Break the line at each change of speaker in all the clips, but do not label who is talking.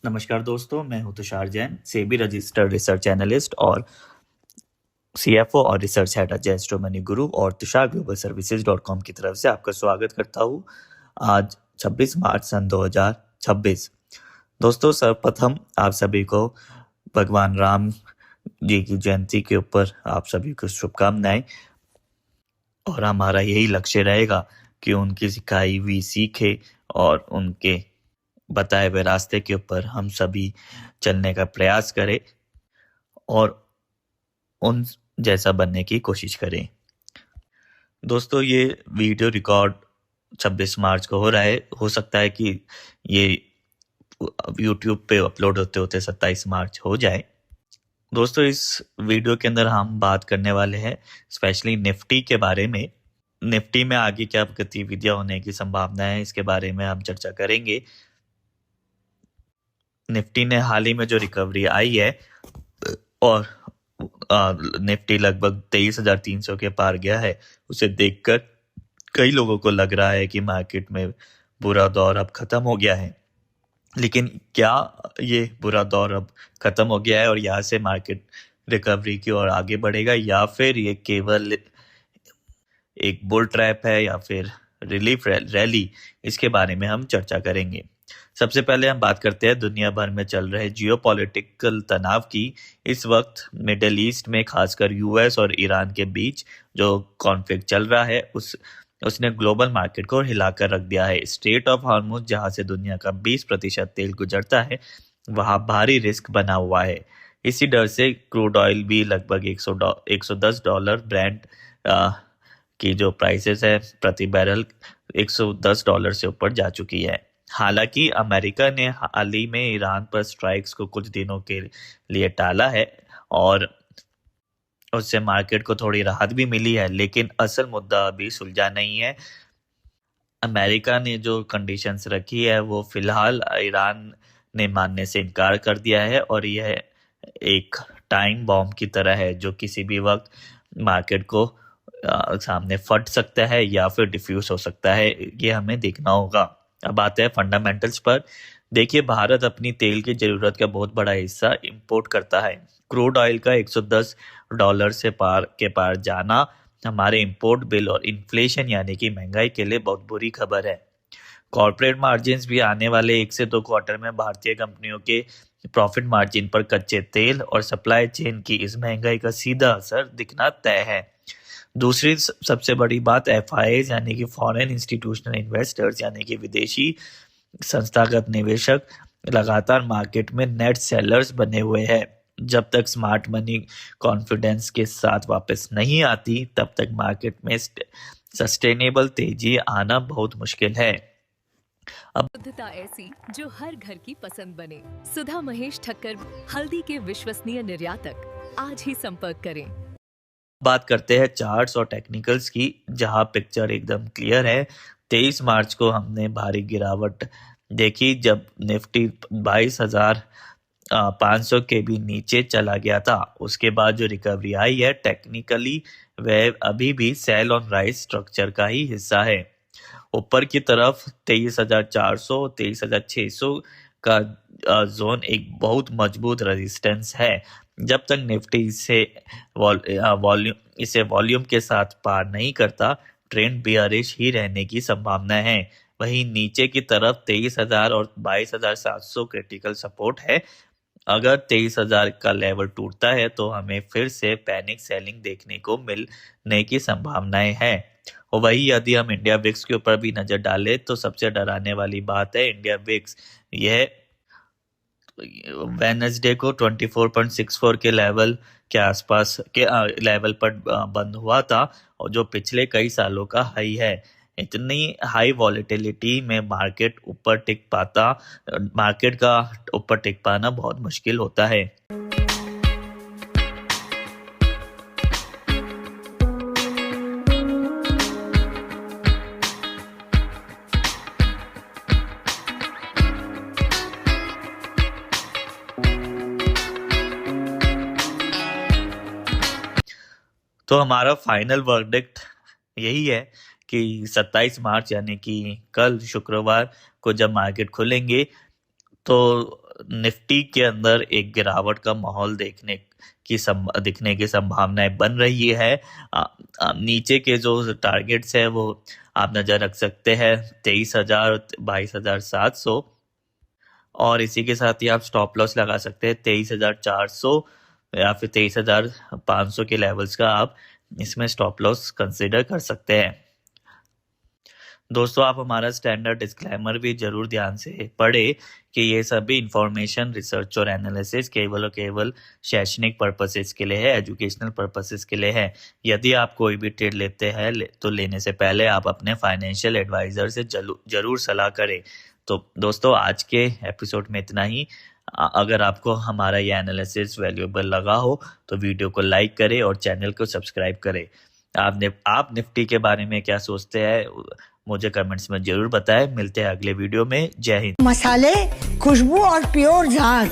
नमस्कार दोस्तों, मैं हूं Tushar Jain, SEBI registered research analyst और सीएफओ और research head Ajay astro money गुरु और तुषार ग्लोबल सर्विसेज.com की तरफ से आपका स्वागत करता हूं। आज 26 मार्च सन 2026। दोस्तों, सर्वप्रथम आप सभी को भगवान राम जी की जयंती के ऊपर आप सभी को शुभकामनाएं। और हमारा यही लक्ष्य रहेगा कि उनकी सिखाई हुई सीखे और उनके बताए हुए रास्ते के ऊपर हम सभी चलने का प्रयास करें और उन जैसा बनने की कोशिश करें। दोस्तों, ये वीडियो रिकॉर्ड 26 मार्च को हो रहा है। हो सकता है कि ये YouTube पे अपलोड होते होते 27 मार्च हो जाए। दोस्तों, इस वीडियो के अंदर हम बात करने वाले हैं स्पेशली निफ्टी के बारे में। निफ्टी में आगे क्या गतिविधियां होने की संभावना है, इसके बारे में हम चर्चा करेंगे। निफ्टी ने हाल ही में जो रिकवरी आई है और निफ्टी लगभग 23,300 के पार गया है, उसे देखकर कई लोगों को लग रहा है कि मार्केट में बुरा दौर अब खत्म हो गया है। लेकिन क्या ये बुरा दौर अब खत्म हो गया है और यहाँ से मार्केट रिकवरी की ओर आगे बढ़ेगा, या फिर ये केवल एक बुल ट्रैप है या फिर रिलीफ रैली, इसके बारे में हम चर्चा करेंगे। सबसे पहले हम बात करते हैं दुनिया भर में चल रहे जियोपॉलिटिकल तनाव की। इस वक्त मिडिल ईस्ट में खासकर यूएस और ईरान के बीच जो कॉन्फ्लिक्ट चल रहा है उसने ग्लोबल मार्केट को हिलाकर रख दिया है। स्ट्रेट ऑफ हॉर्मुज, जहां से दुनिया का 20% तेल गुजरता है, वहां भारी रिस्क बना हुआ है। इसी डर से क्रूड ऑयल भी लगभग $110 ब्रेंट की जो प्राइसेस है प्रति बैरल $110 से ऊपर जा चुकी है। हालांकि अमेरिका ने हाल ही में ईरान पर स्ट्राइक्स को कुछ दिनों के लिए टाला है और उससे मार्केट को थोड़ी राहत भी मिली है, लेकिन असल मुद्दा अभी सुलझा नहीं है। अमेरिका ने जो कंडीशंस रखी है वो फिलहाल ईरान ने मानने से इनकार कर दिया है और यह एक टाइम बॉम्ब की तरह है जो किसी भी वक्त मार्केट को सामने फट सकता है या फिर डिफ्यूज हो सकता है। ये हमें देखना होगा। अब आते हैं फंडामेंटल्स पर। देखिए, भारत अपनी तेल की जरूरत का बहुत बड़ा हिस्सा इंपोर्ट करता है। क्रूड ऑयल का $110 से पार जाना हमारे इंपोर्ट बिल और इन्फ्लेशन यानी कि महंगाई के लिए बहुत बुरी खबर है। कॉर्पोरेट मार्जिन्स भी आने वाले 1 से 2 क्वार्टर में भारतीय कंपनियों के प्रॉफिट मार्जिन पर कच्चे तेल और सप्लाई चेन की इस महंगाई का सीधा असर दिखना तय है। दूसरी सबसे बड़ी बात एफआईआईज यानी कि फॉरेन इंस्टीट्यूशनल इन्वेस्टर्स यानी कि विदेशी संस्थागत निवेशक लगातार मार्केट में नेट सेलर्स बने हुए हैं। जब तक स्मार्ट मनी कॉन्फिडेंस के साथ वापस नहीं आती, तब तक मार्केट में सस्टेनेबल तेजी आना बहुत मुश्किल है।
अब शुद्धता ऐसी जो हर घर की पसंद बने। सुधा महेश ठक्कर, हल्दी के विश्वसनीय निर्यातक। आज ही संपर्क करें।
बात करते हैं चार्ट्स और टेक्निकल्स की, जहां पिक्चर एकदम क्लियर है। 23 मार्च को हमने भारी गिरावट देखी जब निफ्टी 22,500 के भी नीचे चला गया था। उसके बाद जो रिकवरी आई है टेक्निकली वह अभी भी सेल ऑन राइज स्ट्रक्चर का ही हिस्सा है। ऊपर की तरफ 23,400 23,600 का जोन एक बहुत मजबूत रेजिस्टेंस है। जब तक निफ्टी इसे वॉल्यूम के साथ पार नहीं करता, ट्रेंड बियरिश ही रहने की संभावना है। वहीं नीचे की तरफ 23,000 और 22,700 क्रिटिकल सपोर्ट है। अगर 23,000 का लेवल टूटता है तो हमें फिर से पैनिक सेलिंग देखने को मिलने की संभावनाएं हैं। और वही यदि हम इंडिया विक्स के ऊपर भी नजर डालें तो सबसे डराने वाली बात है इंडिया विक्स। यह वेडनेसडे को 24.64 के लेवल के आसपास के लेवल पर बंद हुआ था और जो पिछले कई सालों का हाई है। इतनी हाई वॉलेटिलिटी में मार्केट का ऊपर टिक पाना बहुत मुश्किल होता है। तो हमारा फाइनल वर्डिक्ट यही है कि 27 मार्च यानी कि कल शुक्रवार को जब मार्केट खुलेंगे तो निफ्टी के अंदर एक गिरावट का माहौल दिखने की संभावनाएं बन रही है। नीचे के जो टारगेट्स है वो आप नजर रख सकते हैं 23,000 22,700, और इसी के साथ ही आप स्टॉप लॉस लगा सकते हैं 23,400 या फिर 23,500 के लेवल्स का आप इसमें स्टॉप लॉस कंसिडर कर सकते हैं। दोस्तों, आप हमारा स्टैंडर्ड डिस्क्लेमर भी जरूर ध्यान से पढ़े कि ये सभी इंफॉर्मेशन, रिसर्च और एनालिसिस केवल और केवल शैक्षणिक पर्पसेस के लिए है, एजुकेशनल पर्पसेस के लिए है। यदि आप कोई भी ट्रेड लेते हैं तो लेने से पहले आप अपने फाइनेंशियल एडवाइजर से जरूर सलाह करें। तो दोस्तों, आज के एपिसोड में इतना ही। अगर आपको हमारा ये एनालिसिस वैल्यूएबल लगा हो तो वीडियो को लाइक करें और चैनल को सब्सक्राइब करें। आप निफ्टी के बारे में क्या सोचते हैं मुझे कमेंट्स में जरूर बताएं। मिलते हैं अगले वीडियो में। जय हिंद।
मसाले, खुशबू और प्योर झांझ,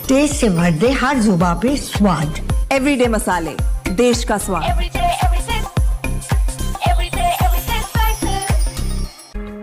टेस्ट से भर दे हर जुबान पे स्वाद।
एवरीडे मसाले, देश का स्वाद।